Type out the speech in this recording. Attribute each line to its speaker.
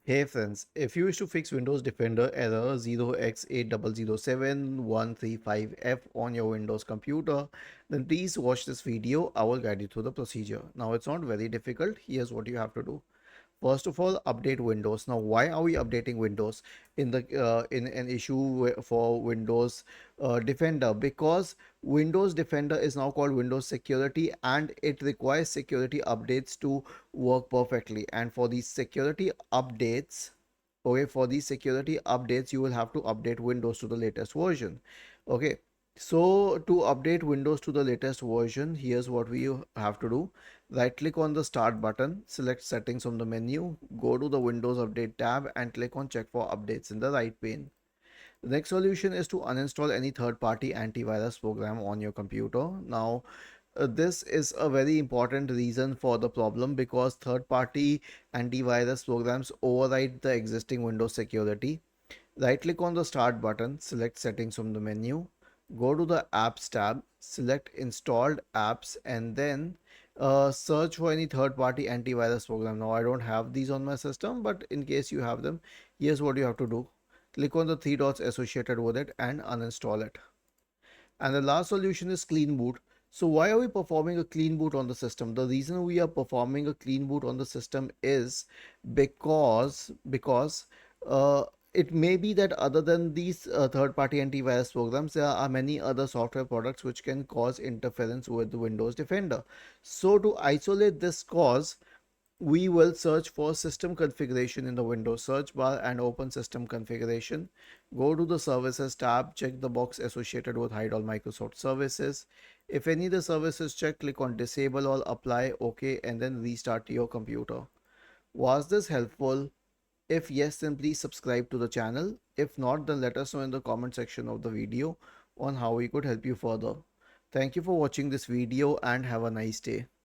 Speaker 1: Hey friends, if you wish to fix Windows Defender error 0x8007139f on your Windows computer, then please watch this video. I will guide you through the procedure. Now it's not very difficult. Here's what you have to do. First of all, update Windows. Now, why are we updating Windows in an issue for Windows Defender? Because Windows Defender is now called Windows Security, and it requires security updates to work perfectly. And for these security updates, okay, for these security updates, you will have to update Windows to the latest version. Okay, so to update Windows to the latest version, here's what we have to do. Right click on the start button, select settings from the menu, go to the Windows Update tab and click on check for updates in the right pane. The next solution is to uninstall any third-party antivirus program on your computer. Now, this is a very important reason for the problem because third-party antivirus programs override the existing Windows security. Right click on the start button, select settings from the menu, go to the apps tab, select installed apps and then search for any third-party antivirus program. Now I don't have these on my system, but in case you have them, here's what you have to do. Click on the three dots associated with it and uninstall it. And the last solution is clean boot. So why are we performing a clean boot on the system? The reason we are performing a clean boot on the system is because uh, it may be that other than these third-party antivirus programs, there are many other software products which can cause interference with the Windows Defender. So to isolate this cause, we will search for system configuration in the Windows search bar and open system configuration. Go to the services tab, check the box associated with hide all Microsoft services. If any of the services check, click on disable all, apply, OK, and then restart your computer. Was this helpful? If yes, then please subscribe to the channel. If not, then let us know in the comment section of the video on how we could help you further. Thank you for watching this video and have a nice day.